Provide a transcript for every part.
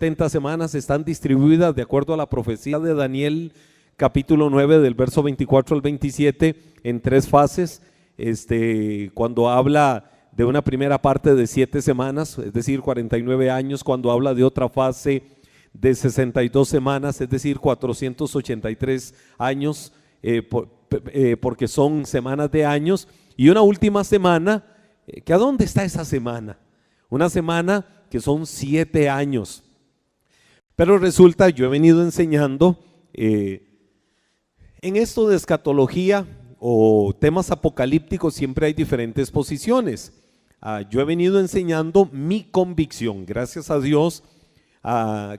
70 semanas están distribuidas de acuerdo a la profecía de Daniel, capítulo 9, del verso 24 al 27, en 3 fases. Cuando habla de una primera parte de 7 semanas, es decir, 49 años, cuando habla de otra fase de 62 semanas, es decir, 483 años, porque son semanas de años, y una última semana, ¿que a dónde está esa semana? Una semana que son 7 años. Pero resulta, yo he venido enseñando en esto de escatología o temas apocalípticos, siempre hay diferentes posiciones. Yo he venido enseñando mi convicción, gracias a Dios,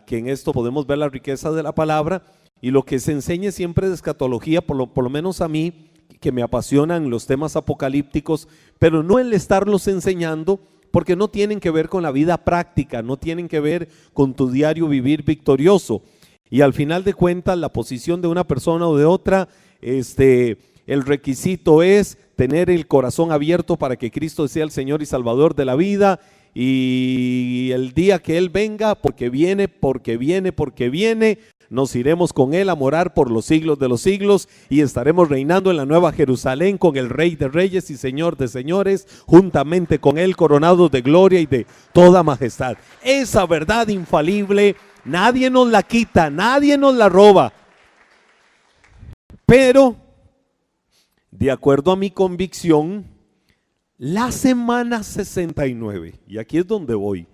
que en esto podemos ver la riqueza de la palabra, y lo que se enseña siempre de escatología, por lo menos a mí, que me apasionan los temas apocalípticos, pero no el estarlos enseñando, porque no tienen que ver con la vida práctica, no tienen que ver con tu diario vivir victorioso. Y al final de cuentas, la posición de una persona o de otra, el requisito es tener el corazón abierto para que Cristo sea el Señor y Salvador de la vida, y el día que Él venga, porque viene, nos iremos con Él a morar por los siglos de los siglos, y estaremos reinando en la nueva Jerusalén con el Rey de Reyes y Señor de Señores, juntamente con Él, coronados de gloria y de toda majestad. Esa verdad infalible, nadie nos la quita, nadie nos la roba. Pero, de acuerdo a mi convicción, la semana 69, y aquí es donde voy.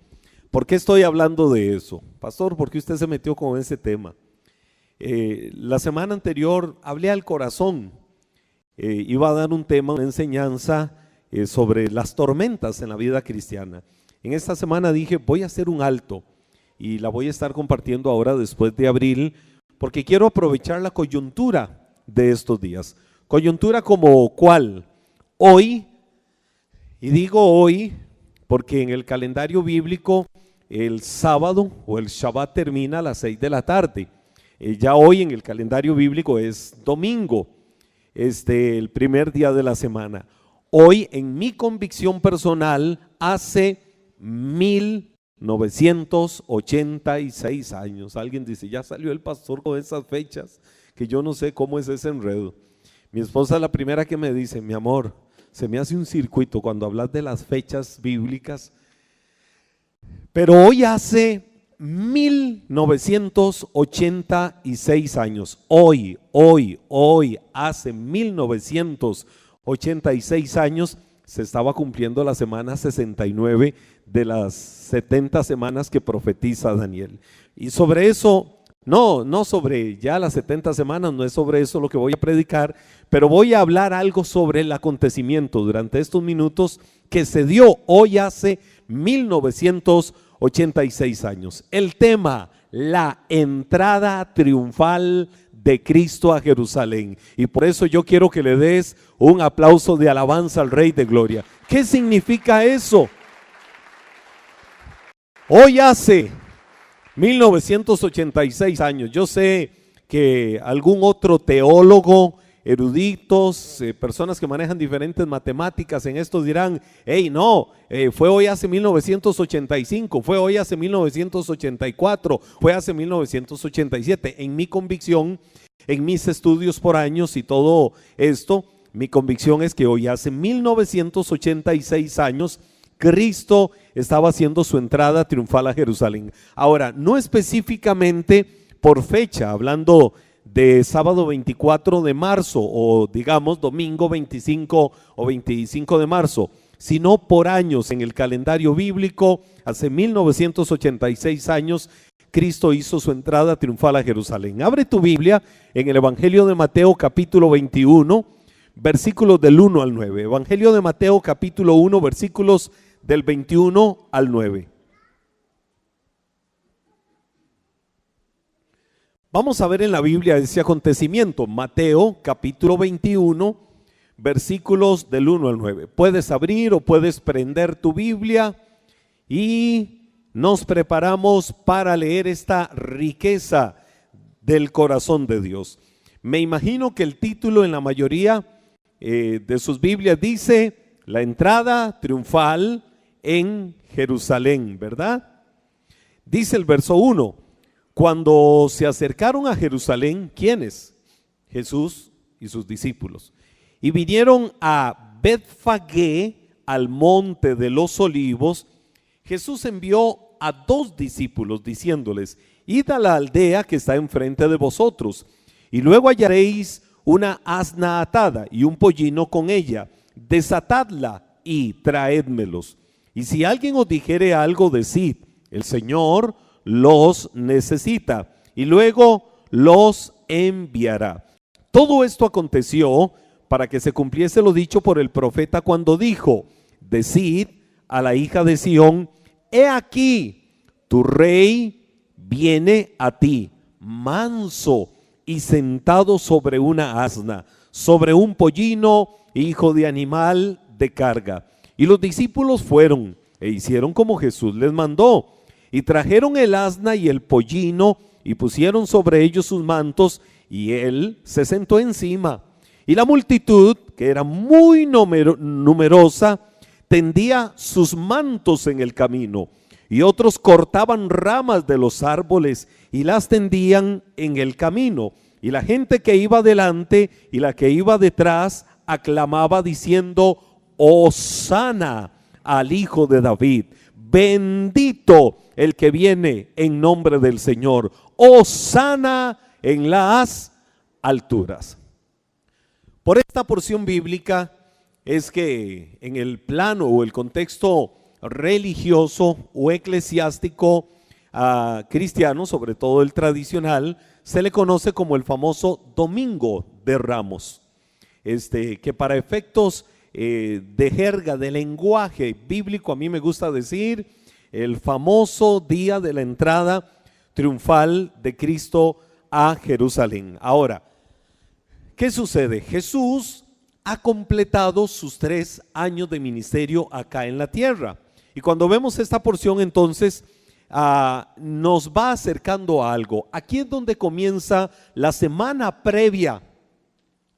¿Por qué estoy hablando de eso? Pastor, ¿por qué usted se metió con ese tema? La semana anterior hablé al corazón, iba a dar un tema, una enseñanza sobre las tormentas en la vida cristiana. En esta semana dije, voy a hacer un alto, y la voy a estar compartiendo ahora después de abril, porque quiero aprovechar la coyuntura de estos días. Coyuntura como ¿cuál? Hoy, y digo hoy porque en el calendario bíblico el sábado o el Shabbat termina a las 6 de la tarde. Ya hoy en el calendario bíblico es domingo, el primer día de la semana. Hoy, en mi convicción personal, hace 1986 años. Alguien dice, ya salió el pastor con esas fechas, que yo no sé cómo es ese enredo. Mi esposa es la primera que me dice, mi amor, se me hace un circuito cuando hablas de las fechas bíblicas. Pero hoy hace 1986 años, hoy, hace 1986 años, se estaba cumpliendo la semana 69 de las 70 semanas que profetiza Daniel. Y sobre eso, no sobre ya las 70 semanas, no es sobre eso lo que voy a predicar, pero voy a hablar algo sobre el acontecimiento durante estos minutos que se dio hoy hace 1986 años. El tema, la entrada triunfal de Cristo a Jerusalén. Y por eso yo quiero que le des un aplauso de alabanza al Rey de Gloria. ¿Qué significa eso? Hoy hace 1986 años. Yo sé que algún otro teólogo, eruditos, personas que manejan diferentes matemáticas en esto dirán, hey, no, fue hoy hace 1985, fue hoy hace 1984, fue hace 1987. En mi convicción, en mis estudios por años y todo esto, mi convicción es que hoy hace 1986 años Cristo estaba haciendo su entrada triunfal a Jerusalén. Ahora, no específicamente por fecha, hablando de sábado 24 de marzo o digamos domingo 25 o 25 de marzo, sino por años en el calendario bíblico. Hace 1986 años Cristo hizo su entrada triunfal a Jerusalén. Abre tu Biblia en el Evangelio de Mateo capítulo 21, versículos del 1 al 9. Evangelio de Mateo capítulo 1, versículos del 21 al 9. Vamos a ver en la Biblia ese acontecimiento. Mateo capítulo 21, versículos del 1 al 9. Puedes abrir o puedes prender tu Biblia y nos preparamos para leer esta riqueza del corazón de Dios. Me imagino que el título en la mayoría de sus Biblias dice la entrada triunfal en Jerusalén, ¿verdad? Dice el verso 1, cuando se acercaron a Jerusalén, ¿quiénes? Jesús y sus discípulos. Y vinieron a Betfagé, al monte de los olivos. Jesús envió a 2 discípulos diciéndoles: id a la aldea que está enfrente de vosotros, y luego hallaréis una asna atada y un pollino con ella. Desatadla y traédmelos. Y si alguien os dijere algo, decid: el Señor los necesita, y luego los enviará. Todo esto aconteció para que se cumpliese lo dicho por el profeta cuando dijo: decid a la hija de Sión, he aquí, tu rey viene a ti, manso y sentado sobre una asna, sobre un pollino, hijo de animal de carga. Y los discípulos fueron e hicieron como Jesús les mandó, y trajeron el asna y el pollino, y pusieron sobre ellos sus mantos, y él se sentó encima. Y la multitud, que era muy numerosa, tendía sus mantos en el camino, y otros cortaban ramas de los árboles y las tendían en el camino. Y la gente que iba delante y la que iba detrás aclamaba diciendo: Hosana al Hijo de David, bendito el que viene en nombre del Señor, Hosana en las alturas. Por esta porción bíblica es que en el plano o el contexto religioso o eclesiástico cristiano, sobre todo el tradicional, se le conoce como el famoso Domingo de Ramos, que para efectos de jerga, de lenguaje bíblico, a mí me gusta decir el famoso día de la entrada triunfal de Cristo a Jerusalén. Ahora, ¿qué sucede? Jesús ha completado sus 3 años de ministerio acá en la tierra. Y cuando vemos esta porción, entonces nos va acercando a algo. Aquí es donde comienza la semana previa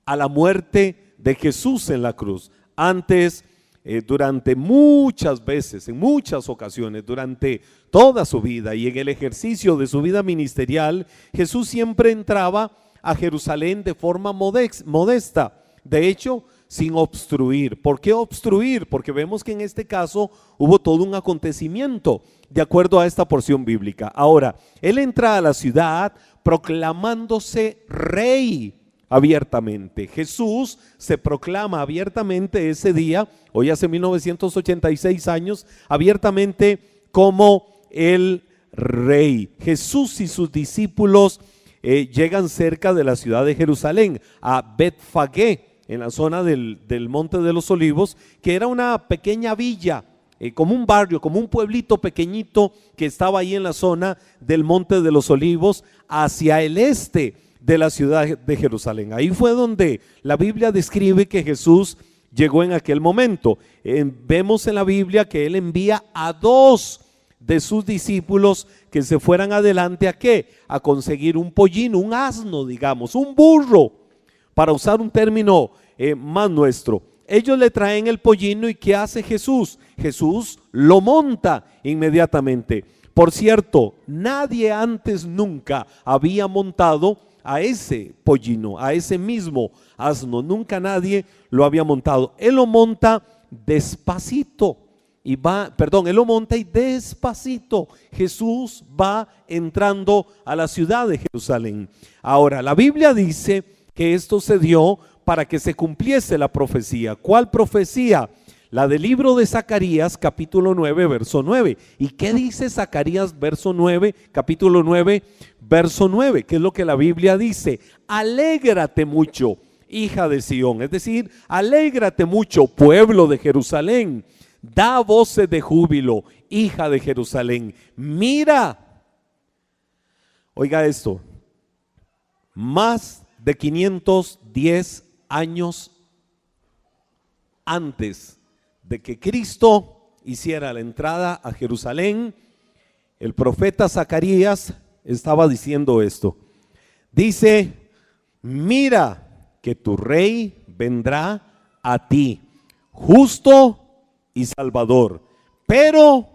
a la muerte de Jesús en la cruz. Antes, durante muchas veces, en muchas ocasiones, durante toda su vida y en el ejercicio de su vida ministerial, Jesús siempre entraba a Jerusalén de forma modesta. De hecho, sin obstruir. ¿Por qué obstruir? Porque vemos que en este caso hubo todo un acontecimiento de acuerdo a esta porción bíblica. Ahora, él entra a la ciudad proclamándose rey abiertamente. Jesús se proclama abiertamente ese día, hoy hace 1986 años, abiertamente como el rey. Jesús y sus discípulos llegan cerca de la ciudad de Jerusalén, a Betfagé, en la zona del Monte de los Olivos, que era una pequeña villa, como un barrio, como un pueblito pequeñito que estaba ahí en la zona del Monte de los Olivos, hacia el este de la ciudad de Jerusalén. Ahí fue donde la Biblia describe que Jesús llegó en aquel momento. Vemos en la Biblia que él envía a 2 de sus discípulos que se fueran adelante. ¿A qué? A conseguir un pollino, un asno, digamos, un burro, para usar un término más nuestro. Ellos le traen el pollino, y ¿qué hace Jesús? Jesús lo monta inmediatamente. Por cierto, nadie antes nunca había montado a ese pollino, a ese mismo asno. Nunca nadie lo había montado. Él lo monta despacito. Él lo monta y despacito Jesús va entrando a la ciudad de Jerusalén. Ahora, la Biblia dice que esto se dio para que se cumpliese la profecía. ¿Cuál profecía? La del libro de Zacarías, capítulo 9, verso 9. ¿Y qué dice Zacarías, capítulo 9, verso 9? ¿Qué es lo que la Biblia dice? Alégrate mucho, hija de Sión. Es decir, alégrate mucho, pueblo de Jerusalén. Da voces de júbilo, hija de Jerusalén. Mira, oiga esto, más de 510 años antes de que Cristo hiciera la entrada a Jerusalén, el profeta Zacarías estaba diciendo esto. Dice: mira que tu rey vendrá a ti, justo y salvador, pero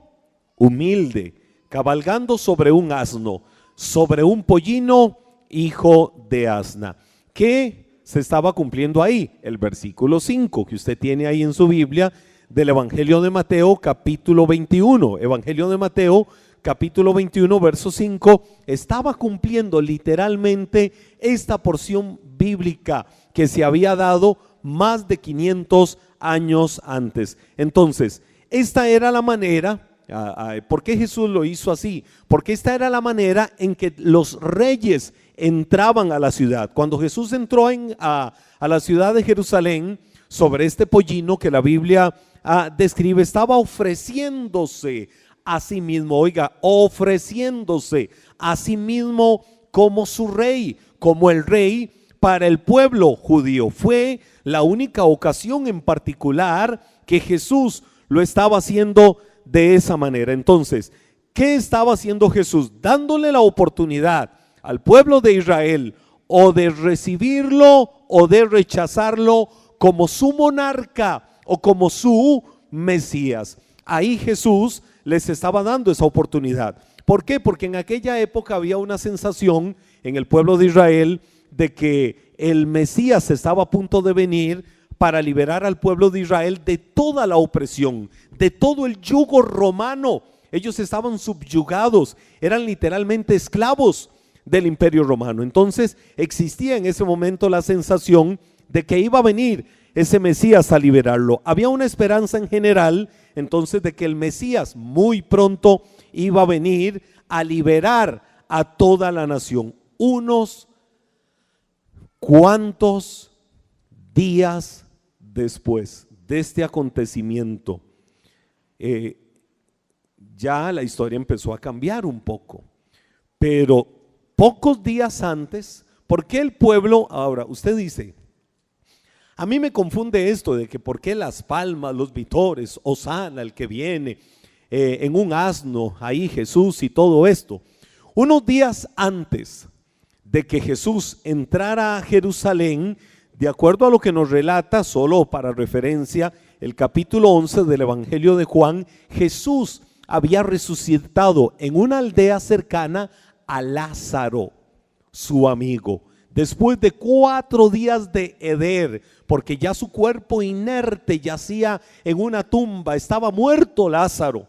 humilde, cabalgando sobre un asno, sobre un pollino, hijo de asna. ¿Qué se estaba cumpliendo ahí? El versículo 5 que usted tiene ahí en su Biblia del Evangelio de Mateo, capítulo 21. Evangelio de Mateo, capítulo 21, verso 5, estaba cumpliendo literalmente esta porción bíblica que se había dado más de 500 años antes. Entonces, esta era la manera. ¿Por qué Jesús lo hizo así? Porque esta era la manera en que los reyes entraban a la ciudad. Cuando Jesús entró a la ciudad de Jerusalén, sobre este pollino que la Biblia describe, estaba ofreciéndose a sí mismo, oiga, ofreciéndose a sí mismo como su rey, como el rey para el pueblo judío. Fue la única ocasión en particular que Jesús lo estaba haciendo de esa manera. Entonces, ¿qué estaba haciendo Jesús? Dándole la oportunidad al pueblo de Israel o de recibirlo o de rechazarlo como su monarca o como su Mesías. Ahí Jesús les estaba dando esa oportunidad. ¿Por qué? Porque en aquella época había una sensación en el pueblo de Israel de que el Mesías estaba a punto de venir para liberar al pueblo de Israel de toda la opresión, de todo el yugo romano. Ellos estaban subyugados, eran literalmente esclavos del imperio romano. Entonces existía en ese momento la sensación de que iba a venir ese Mesías a liberarlo. Había una esperanza en general entonces de que el Mesías muy pronto iba a venir a liberar a toda la nación. Unos cuantos días después de este acontecimiento, ya la historia empezó a cambiar un poco, pero pocos días antes, ¿por qué el pueblo? Ahora, usted dice, a mí me confunde esto de que por qué las palmas, los vítores, Hosana, el que viene, en un asno, ahí Jesús y todo esto. Unos días antes de que Jesús entrara a Jerusalén, de acuerdo a lo que nos relata, solo para referencia, el capítulo 11 del Evangelio de Juan, Jesús había resucitado en una aldea cercana a Lázaro, su amigo, después de 4 días de heder, porque ya su cuerpo inerte yacía en una tumba, estaba muerto Lázaro,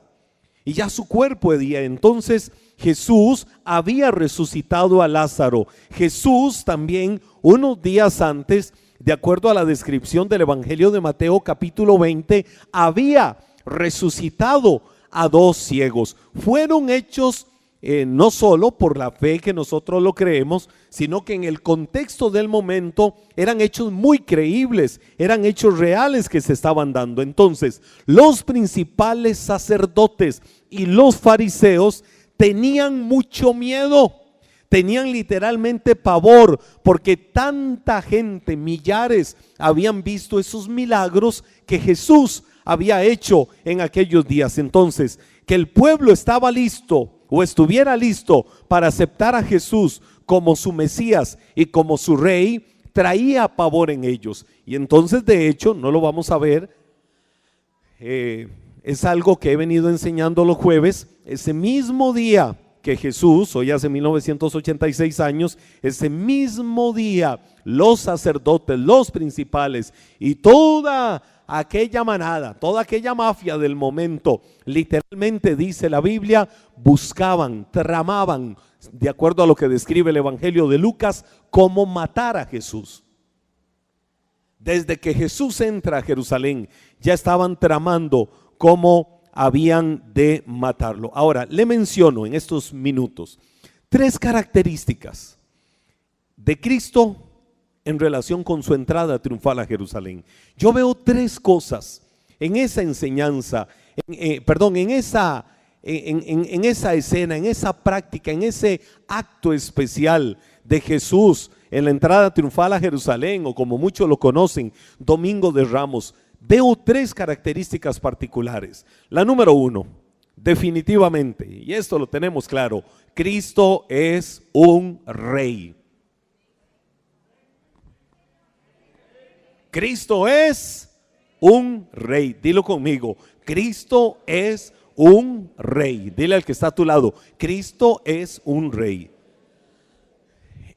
y ya su cuerpo hedía. Entonces Jesús había resucitado a Lázaro. Jesús también unos días antes, de acuerdo a la descripción del Evangelio de Mateo capítulo 20, había resucitado a 2 ciegos. Fueron hechos no solo por la fe que nosotros lo creemos, sino que en el contexto del momento eran hechos muy creíbles, eran hechos reales que se estaban dando. Entonces, los principales sacerdotes y los fariseos tenían mucho miedo, tenían literalmente pavor, porque tanta gente, millares, habían visto esos milagros que Jesús había hecho en aquellos días. Entonces, que el pueblo estaba listo o estuviera listo para aceptar a Jesús como su Mesías y como su rey, traía pavor en ellos. Y entonces, de hecho, no lo vamos a ver, es algo que he venido enseñando los jueves. Ese mismo día que Jesús, hoy hace 1986 años, ese mismo día los sacerdotes, los principales y toda aquella manada, toda aquella mafia del momento, literalmente dice la Biblia, buscaban, tramaban, de acuerdo a lo que describe el Evangelio de Lucas, cómo matar a Jesús. Desde que Jesús entra a Jerusalén, ya estaban tramando cómo habían de matarlo. Ahora, le menciono en estos minutos 3 características de Cristo en relación con su entrada triunfal a Jerusalén. Yo veo 3 cosas en esa enseñanza, en esa escena, en esa práctica, en ese acto especial de Jesús en la entrada triunfal a Jerusalén, o como muchos lo conocen, Domingo de Ramos. Veo 3 características particulares. La número 1, definitivamente, y esto lo tenemos claro, Cristo es un rey. Cristo es un rey. Dilo conmigo, Cristo es un rey. Dile al que está a tu lado, Cristo es un rey.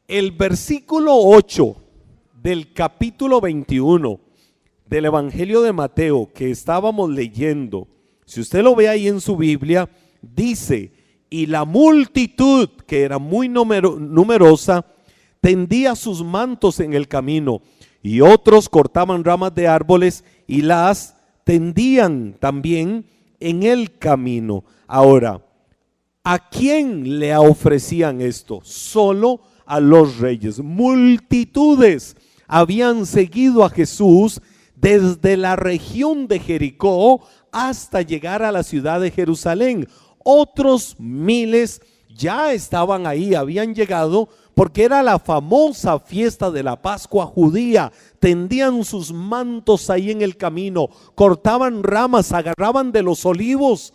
El versículo 8 del capítulo 21 del Evangelio de Mateo que estábamos leyendo, si usted lo ve ahí en su Biblia, dice: y la multitud, que era muy numerosa, tendía sus mantos en el camino, y otros cortaban ramas de árboles y las tendían también en el camino. Ahora, ¿a quién le ofrecían esto? Solo a los reyes. Multitudes habían seguido a Jesús desde la región de Jericó hasta llegar a la ciudad de Jerusalén. Otros miles ya estaban ahí, habían llegado porque era la famosa fiesta de la Pascua judía. Tendían sus mantos ahí en el camino, cortaban ramas, agarraban de los olivos,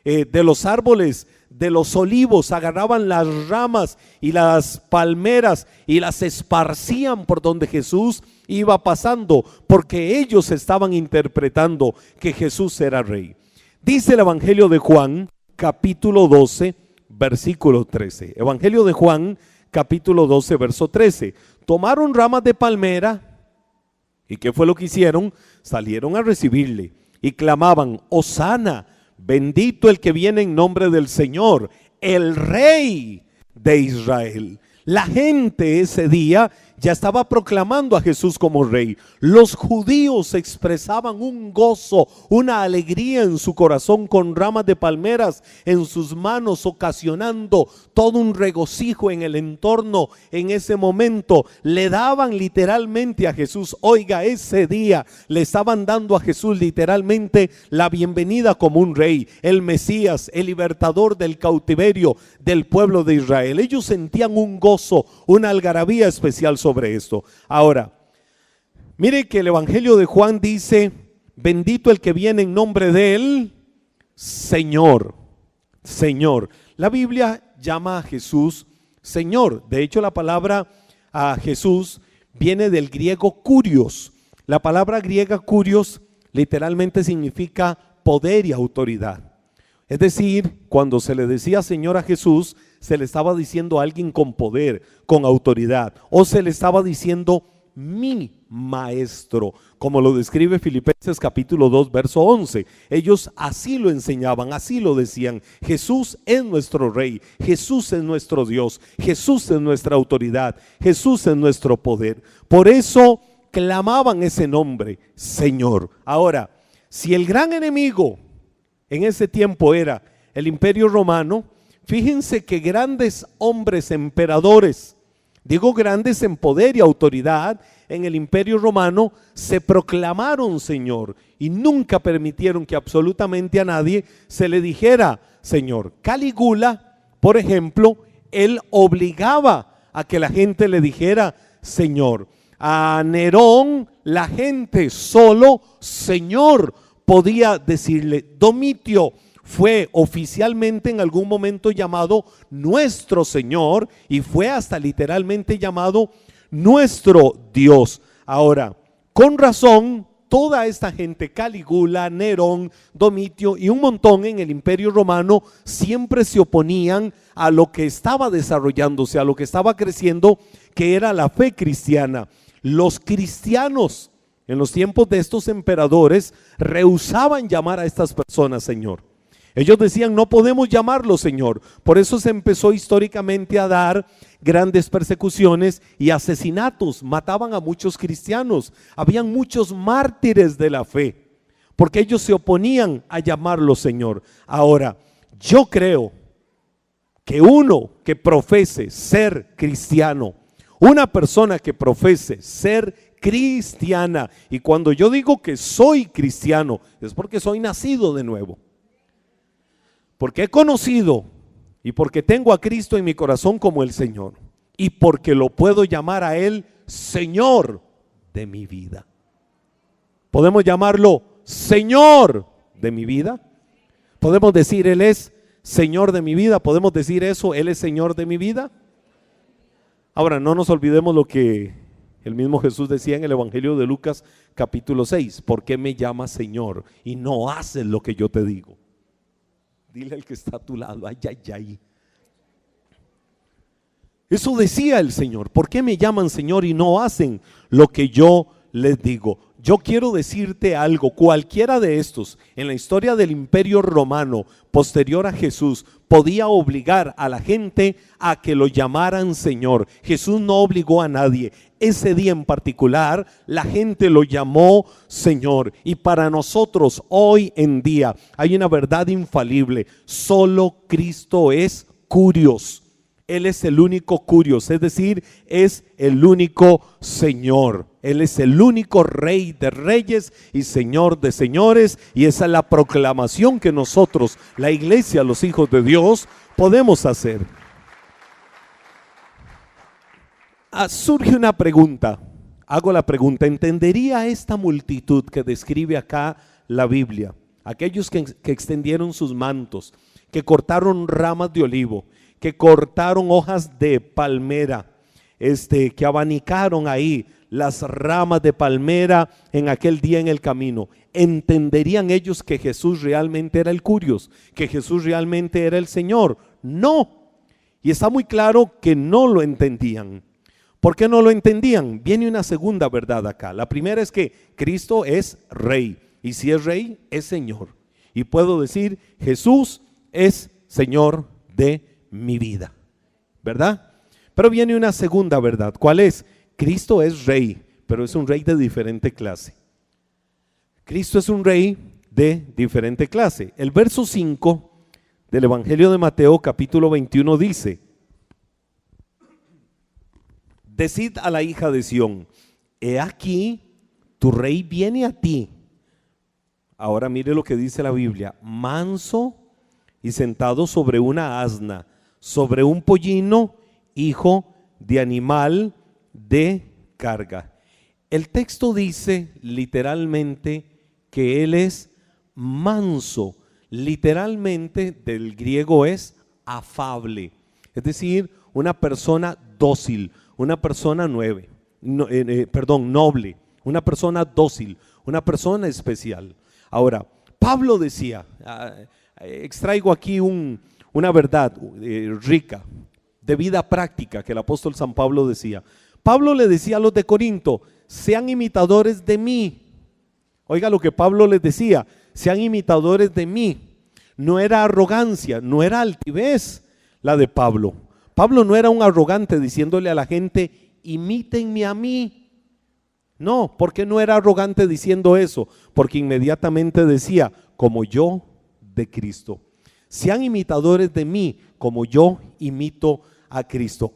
de los árboles, de los olivos, agarraban las ramas y las palmeras y las esparcían por donde Jesús iba pasando, porque ellos estaban interpretando que Jesús era rey. Dice el Evangelio de Juan, capítulo 12, versículo 13. Evangelio de Juan, capítulo 12, verso 13. Tomaron ramas de palmera, ¿y qué fue lo que hicieron? Salieron a recibirle y clamaban: Hosana, bendito el que viene en nombre del Señor, el Rey de Israel. La gente ese día ya estaba proclamando a Jesús como rey. Los judíos expresaban un gozo, una alegría en su corazón con ramas de palmeras en sus manos, ocasionando todo un regocijo en el entorno. En ese momento le daban literalmente a Jesús, oiga, ese día le estaban dando a Jesús literalmente la bienvenida como un rey, el Mesías, el libertador del cautiverio del pueblo de Israel. Ellos sentían un gozo, una algarabía especial sobre esto. Ahora, mire que el Evangelio de Juan dice: bendito el que viene en nombre del Señor. Señor. La Biblia llama a Jesús Señor. De hecho, la palabra a Jesús viene del griego kurios. La palabra griega kurios literalmente significa poder y autoridad. Es decir, cuando se le decía Señor a Jesús, se le estaba diciendo a alguien con poder, con autoridad, o se le estaba diciendo mi maestro, como lo describe Filipenses capítulo 2, verso 11. Ellos así lo enseñaban, así lo decían: Jesús es nuestro Rey, Jesús es nuestro Dios, Jesús es nuestra autoridad, Jesús es nuestro poder. Por eso clamaban ese nombre, Señor. Ahora, si el gran enemigo en ese tiempo era el Imperio Romano, fíjense que grandes hombres emperadores, digo grandes en poder y autoridad en el Imperio Romano, se proclamaron Señor y nunca permitieron que absolutamente a nadie se le dijera Señor. Calígula, por ejemplo, él obligaba a que la gente le dijera Señor. A Nerón, la gente solo Señor podía decirle. Domitio fue oficialmente en algún momento llamado nuestro Señor y fue hasta literalmente llamado nuestro Dios. Ahora, con razón, toda esta gente, Calígula, Nerón, Domitio y un montón en el Imperio Romano, siempre se oponían a lo que estaba desarrollándose, a lo que estaba creciendo, que era la fe cristiana. Los cristianos en los tiempos de estos emperadores rehusaban llamar a estas personas Señor. Ellos decían: no podemos llamarlo Señor. Por eso se empezó históricamente a dar grandes persecuciones y asesinatos. Mataban a muchos cristianos. Habían muchos mártires de la fe, porque ellos se oponían a llamarlo Señor. Ahora, yo creo que uno que profese ser cristiano, una persona que profese ser cristiana, y cuando yo digo que soy cristiano, es porque soy nacido de nuevo, porque he conocido y porque tengo a Cristo en mi corazón como el Señor, y porque lo puedo llamar a Él Señor de mi vida. Podemos llamarlo Señor de mi vida. Podemos decir Él es Señor de mi vida. Podemos decir eso, Él es Señor de mi vida. Ahora, no nos olvidemos lo que el mismo Jesús decía en el Evangelio de Lucas capítulo 6. ¿Por qué me llamas Señor y no haces lo que yo te digo? Dile al que está a tu lado, ay, ay, ay. Eso decía el Señor. ¿Por qué me llaman Señor y no hacen lo que yo les digo? Yo quiero decirte algo, cualquiera de estos en la historia del Imperio Romano posterior a Jesús podía obligar a la gente a que lo llamaran Señor. Jesús no obligó a nadie. Ese día en particular la gente lo llamó Señor. Y para nosotros hoy en día hay una verdad infalible: solo Cristo es Curios. Él es el único Curios, es decir, es el único Señor. Él es el único Rey de reyes y Señor de señores, y esa es la proclamación que nosotros, la iglesia, los hijos de Dios, podemos hacer. Surge una pregunta, hago la pregunta: ¿entendería esta multitud que describe acá la Biblia? Aquellos que extendieron sus mantos, que cortaron ramas de olivo, que cortaron hojas de palmera, que abanicaron ahí las ramas de palmera en aquel día en el camino. ¿Entenderían ellos que Jesús realmente era el Curios? ¿Que Jesús realmente era el Señor? No. Y está muy claro que no lo entendían. ¿Por qué no lo entendían? Viene una segunda verdad acá. La primera es que Cristo es Rey. Y si es Rey, es Señor. Y puedo decir, Jesús es Señor de mi vida, ¿verdad? Pero viene una segunda verdad. ¿Cuál es? Cristo es Rey, pero es un Rey de diferente clase. Cristo es un Rey de diferente clase. El verso 5 del Evangelio de Mateo capítulo 21 dice: decid a la hija de Sión, he aquí tu Rey viene a ti. Ahora mire lo que dice la Biblia: manso y sentado sobre una asna, sobre un pollino, hijo de animal de carga. El texto dice literalmente que Él es manso. Literalmente del griego es afable, es decir, una persona dócil, una persona noble, una persona dócil, una persona especial. Ahora, Pablo decía, extraigo aquí una verdad rica, de vida práctica, que el apóstol San Pablo decía. Pablo le decía a los de Corinto: sean imitadores de mí. Oiga lo que Pablo les decía: sean imitadores de mí. No era arrogancia, no era altivez la de Pablo. Pablo no era un arrogante diciéndole a la gente: imítenme a mí. No, ¿por qué no era arrogante diciendo eso? Porque inmediatamente decía: como yo de Cristo. Sean imitadores de mí como yo imito a Cristo.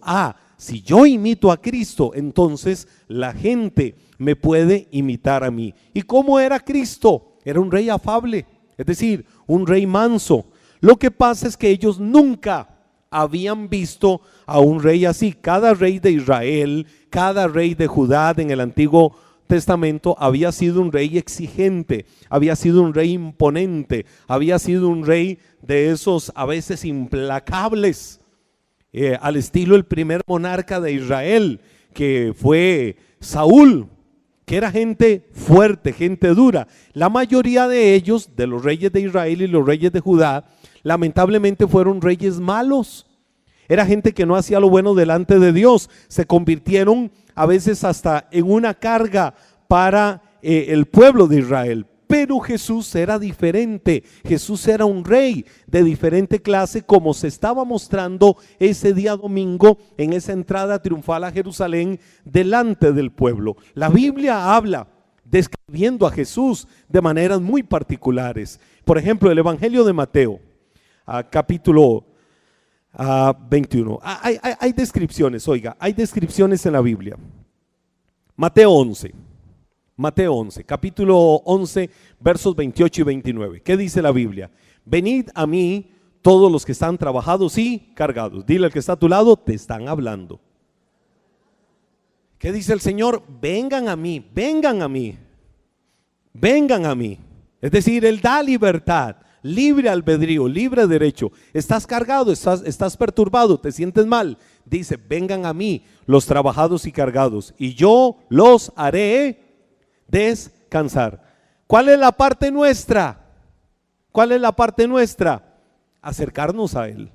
Si yo imito a Cristo, entonces la gente me puede imitar a mí. ¿Y cómo era Cristo? Era un rey afable, es decir, un rey manso. Lo que pasa es que ellos nunca habían visto a un rey así. Cada rey de Israel, cada rey de Judá en el Antiguo Testamento había sido un rey exigente, había sido un rey imponente, había sido un rey de esos a veces implacables, al estilo el primer monarca de Israel, que fue Saúl, que era gente fuerte, gente dura. La mayoría de ellos, de los reyes de Israel y los reyes de Judá, lamentablemente fueron reyes malos. Era gente que no hacía lo bueno delante de Dios. Se convirtieron a veces hasta en una carga para el pueblo de Israel. Pero Jesús era diferente. Jesús era un rey de diferente clase, como se estaba mostrando ese día domingo en esa entrada triunfal a Jerusalén delante del pueblo. La Biblia habla describiendo a Jesús de maneras muy particulares. Por ejemplo, el Evangelio de Mateo, capítulo 21. Hay descripciones, oiga, hay descripciones en la Biblia. Mateo 11, capítulo 11, versos 28 y 29. ¿Qué dice la Biblia? Venid a mí todos los que están trabajados y cargados. Dile al que está a tu lado: te están hablando. ¿Qué dice el Señor? Vengan a mí, vengan a mí, vengan a mí. Es decir, Él da libertad, libre albedrío, libre derecho. Estás cargado, estás perturbado, te sientes mal. Dice: vengan a mí los trabajados y cargados, y yo los haré descansar. ¿Cuál es la parte nuestra? ¿Cuál es la parte nuestra? acercarnos a Él.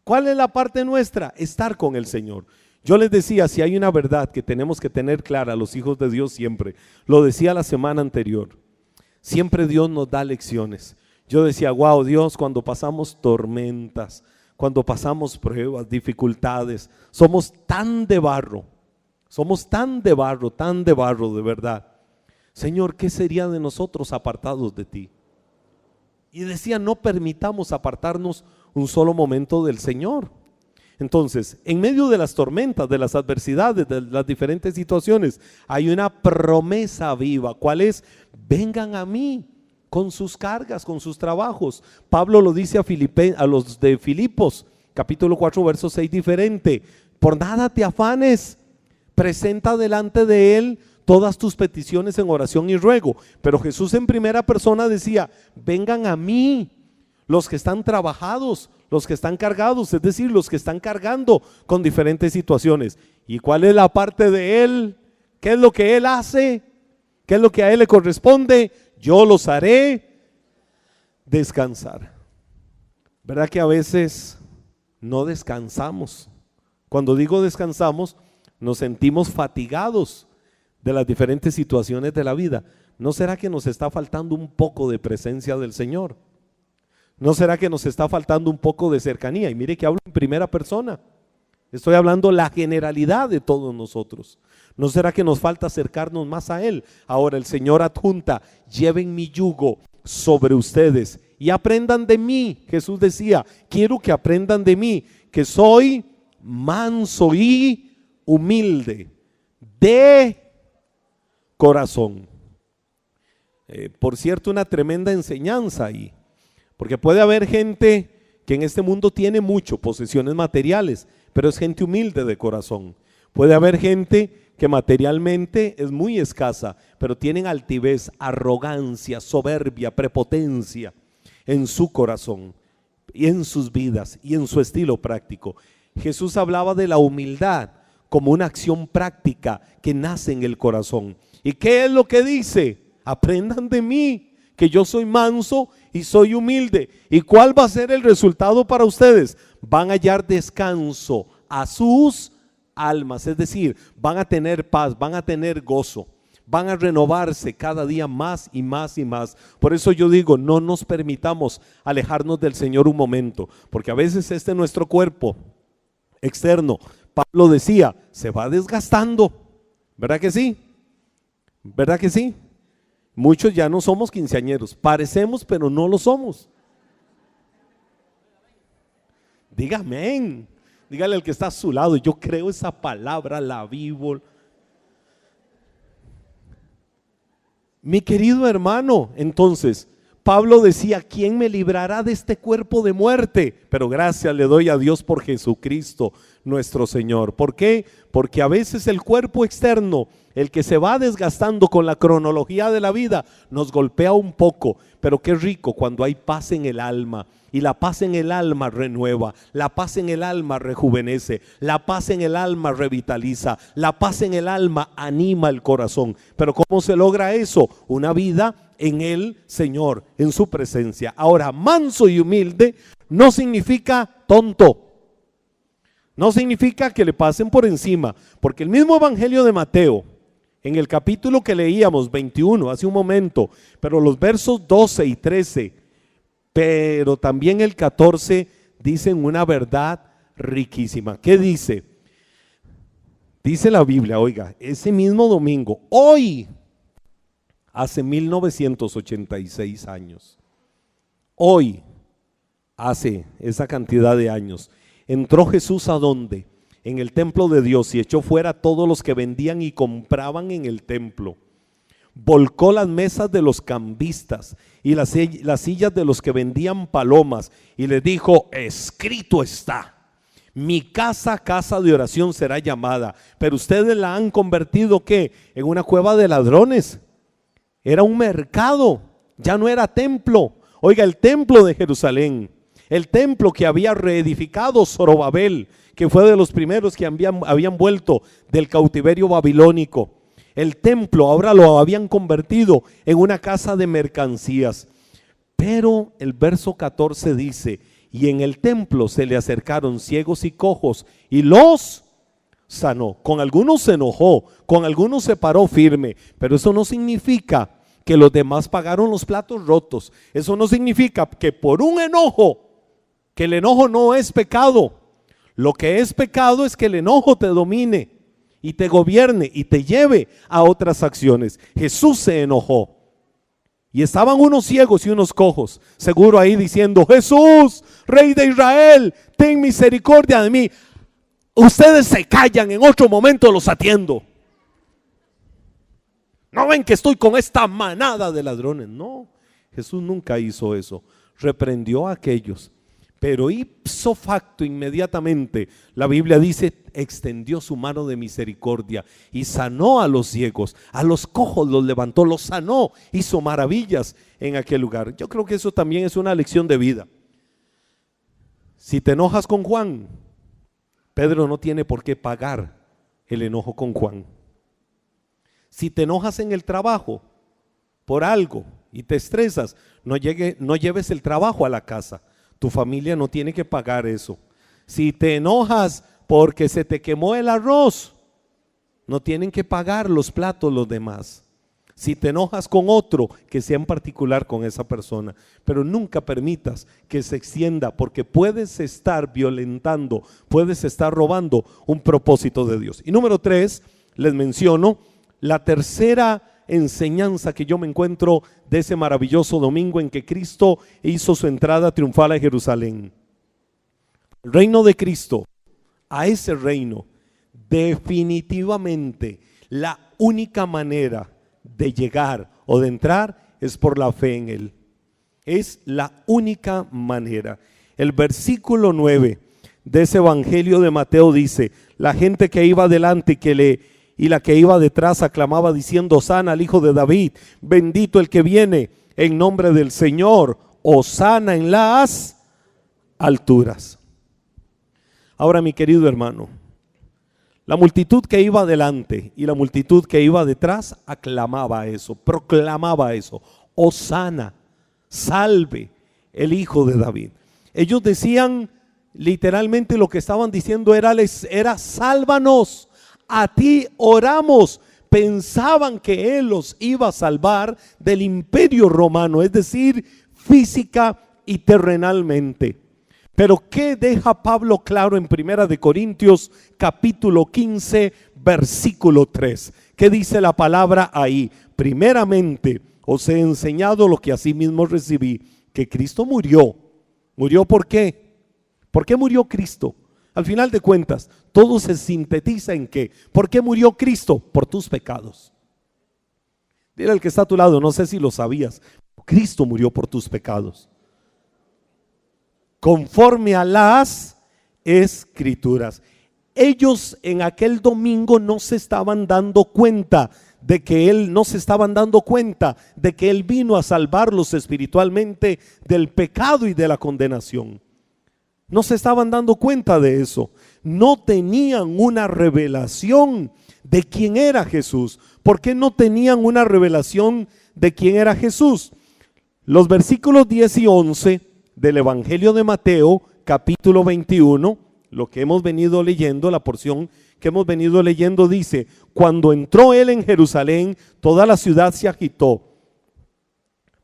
¿Cuál es la parte nuestra? Estar con el Señor. Yo les decía, si hay una verdad que tenemos que tener clara los hijos de Dios siempre, lo decía la semana anterior, siempre Dios nos da lecciones. Yo decía, wow, Dios, cuando pasamos tormentas, cuando pasamos pruebas, dificultades, somos tan de barro de verdad. Señor, ¿qué sería de nosotros apartados de ti? Y decía, no permitamos apartarnos un solo momento del Señor. Entonces, en medio de las tormentas, de las adversidades, de las diferentes situaciones, hay una promesa viva. ¿Cuál es? Vengan a mí con sus cargas, con sus trabajos. Pablo lo dice a los de Filipos, capítulo 4, verso 6, diferente. Por nada te afanes, presenta delante de Él todas tus peticiones en oración y ruego. Pero Jesús en primera persona decía, vengan a mí los que están trabajados, los que están cargados, es decir, los que están cargando con diferentes situaciones. ¿Y cuál es la parte de Él? ¿Qué es lo que Él hace? ¿Qué es lo que a Él le corresponde? Yo los haré descansar. ¿Verdad que a veces no descansamos? Cuando digo descansamos, nos sentimos fatigados de las diferentes situaciones de la vida. ¿No será que nos está faltando un poco de presencia del Señor? ¿No será que nos está faltando un poco de cercanía? Y mire que hablo en primera persona. Estoy hablando la generalidad de todos nosotros. ¿No será que nos falta acercarnos más a Él? Ahora el Señor adjunta, lleven mi yugo sobre ustedes y aprendan de mí. Jesús decía, quiero que aprendan de mí, que soy manso y humilde de corazón. Por cierto, una tremenda enseñanza ahí, porque puede haber gente que en este mundo tiene mucho, posesiones materiales, pero es gente humilde de corazón. Puede haber gente que materialmente es muy escasa, pero tienen altivez, arrogancia, soberbia, prepotencia en su corazón y en sus vidas y en su estilo práctico. Jesús hablaba de la humildad como una acción práctica que nace en el corazón. ¿Y qué es lo que dice? Aprendan de mí, que yo soy manso y soy humilde. ¿Y cuál va a ser el resultado para ustedes? Van a hallar descanso a sus almas, es decir, van a tener paz, van a tener gozo, van a renovarse cada día más y más y más. Por eso yo digo, no nos permitamos alejarnos del Señor un momento, porque a veces nuestro cuerpo externo, Pablo decía, se va desgastando. ¿Verdad que sí? ¿Verdad que sí? Muchos ya no somos quinceañeros, parecemos pero no lo somos. Diga amén. Dígale al que está a su lado, yo creo esa palabra, la vivo. Mi querido hermano, entonces, Pablo decía, ¿quién me librará de este cuerpo de muerte? Pero gracias le doy a Dios por Jesucristo nuestro Señor. ¿Por qué? Porque a veces el cuerpo externo, el que se va desgastando con la cronología de la vida, nos golpea un poco, pero qué rico cuando hay paz en el alma. Y la paz en el alma renueva, la paz en el alma rejuvenece, la paz en el alma revitaliza, la paz en el alma anima el corazón. Pero ¿cómo se logra eso? Una vida en el Señor, en su presencia. Ahora, manso y humilde no significa tonto. No significa que le pasen por encima, porque el mismo Evangelio de Mateo, en el capítulo que leíamos, 21, hace un momento, pero los versos 12 y 13, pero también el 14, dicen una verdad riquísima. ¿Qué dice? Dice la Biblia, oiga, ese mismo domingo, hoy, hace 1986 años, hoy, hace esa cantidad de años, entró Jesús ¿a dónde? En el templo de Dios y echó fuera a todos los que vendían y compraban en el templo. Volcó las mesas de los cambistas y las sillas de los que vendían palomas y les dijo, escrito está, mi casa, casa de oración será llamada, pero ustedes la han convertido ¿qué? En una cueva de ladrones. Era un mercado, ya no era templo. Oiga, el templo de Jerusalén, el templo que había reedificado Zorobabel, que fue de los primeros que habían vuelto del cautiverio babilónico. El templo ahora lo habían convertido en una casa de mercancías. Pero el verso 14 dice: y en el templo se le acercaron ciegos y cojos y los sanó. Con algunos se enojó, con algunos se paró firme, pero eso no significa que los demás pagaron los platos rotos. Eso no significa que por un enojo, que el enojo no es pecado. Lo que es pecado es que el enojo te domine y te gobierne y te lleve a otras acciones. Jesús se enojó y estaban unos ciegos y unos cojos, seguro ahí diciendo: Jesús, Rey de Israel, ten misericordia de mí. Ustedes se callan, en otro momento los atiendo. ¿No ven que estoy con esta manada de ladrones? No, Jesús nunca hizo eso. Reprendió a aquellos, pero ipso facto, inmediatamente, la Biblia dice, extendió su mano de misericordia y sanó a los ciegos, a los cojos los levantó, los sanó, hizo maravillas en aquel lugar. Yo creo que eso también es una lección de vida. Si te enojas con Juan, Pedro no tiene por qué pagar el enojo con Juan. Si te enojas en el trabajo por algo y te estresas, no lleves el trabajo a la casa. Tu familia no tiene que pagar eso. Si te enojas porque se te quemó el arroz, no tienen que pagar los platos los demás. Si te enojas con otro, que sea en particular con esa persona, pero nunca permitas que se extienda, porque puedes estar violentando, puedes estar robando un propósito de Dios. Y número 3, les menciono la tercera enseñanza que yo me encuentro de ese maravilloso domingo en que Cristo hizo su entrada triunfal a Jerusalén. El reino de Cristo, a ese reino, definitivamente la única manera de llegar o de entrar es por la fe en Él. Es la única manera. El versículo 9 de ese evangelio de Mateo dice: la gente que iba adelante y la que iba detrás aclamaba diciendo: Hosana al Hijo de David, bendito el que viene en nombre del Señor, Hosana en las alturas. Ahora, mi querido hermano, la multitud que iba adelante y la multitud que iba detrás aclamaba eso, proclamaba eso: Hosana, salve el Hijo de David. Ellos decían, literalmente lo que estaban diciendo era sálvanos, a ti oramos. Pensaban que Él los iba a salvar del imperio romano, es decir, física y terrenalmente. Pero ¿qué deja Pablo claro en 1 Corintios capítulo 15 versículo 3? ¿Qué dice la palabra ahí? Primeramente os he enseñado lo que asimismo recibí, que Cristo murió. ¿Murió por qué? ¿Por qué murió Cristo? Al final de cuentas, todo se sintetiza en qué. ¿Por qué murió Cristo? Por tus pecados. Dile al que está a tu lado, no sé si lo sabías, Cristo murió por tus pecados, conforme a las Escrituras. Ellos en aquel domingo no se estaban dando cuenta de que Él vino a salvarlos espiritualmente del pecado y de la condenación. No se estaban dando cuenta de eso. No tenían una revelación de quién era Jesús. ¿Por qué no tenían una revelación de quién era Jesús? Los versículos 10 y 11 del Evangelio de Mateo, capítulo 21, lo que hemos venido leyendo, la porción que hemos venido leyendo dice: cuando entró Él en Jerusalén, toda la ciudad se agitó,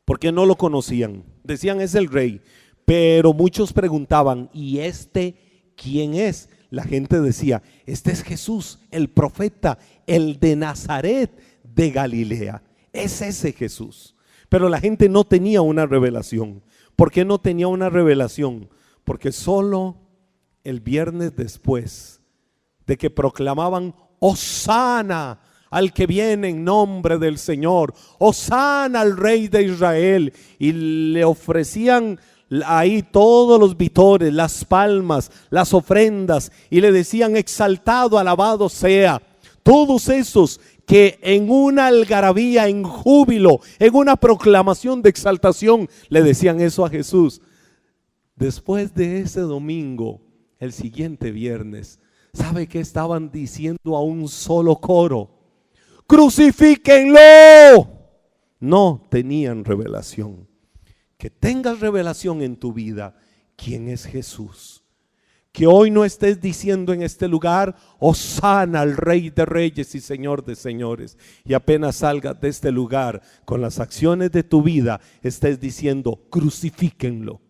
porque no lo conocían. Decían: es el rey. Pero muchos preguntaban: ¿y este quién es? La gente decía: este es Jesús, el profeta, el de Nazaret de Galilea. Es ese Jesús. Pero la gente no tenía una revelación. ¿Por qué no tenía una revelación? Porque solo el viernes después de que proclamaban: Hosana al que viene en nombre del Señor, Hosana al Rey de Israel, y le ofrecían ahí todos los vitores, las palmas, las ofrendas, y le decían: exaltado, alabado sea. Todos esos que en una algarabía, en júbilo, en una proclamación de exaltación, le decían eso a Jesús. Después de ese domingo, el siguiente viernes, ¿sabe qué estaban diciendo a un solo coro? ¡Crucifíquenlo! No tenían revelación. que tengas revelación en tu vida quién es Jesús. Que hoy no estés diciendo en este lugar, Hosana al Rey de Reyes y Señor de Señores, y apenas salgas de este lugar con las acciones de tu vida, estés diciendo, crucifíquenlo,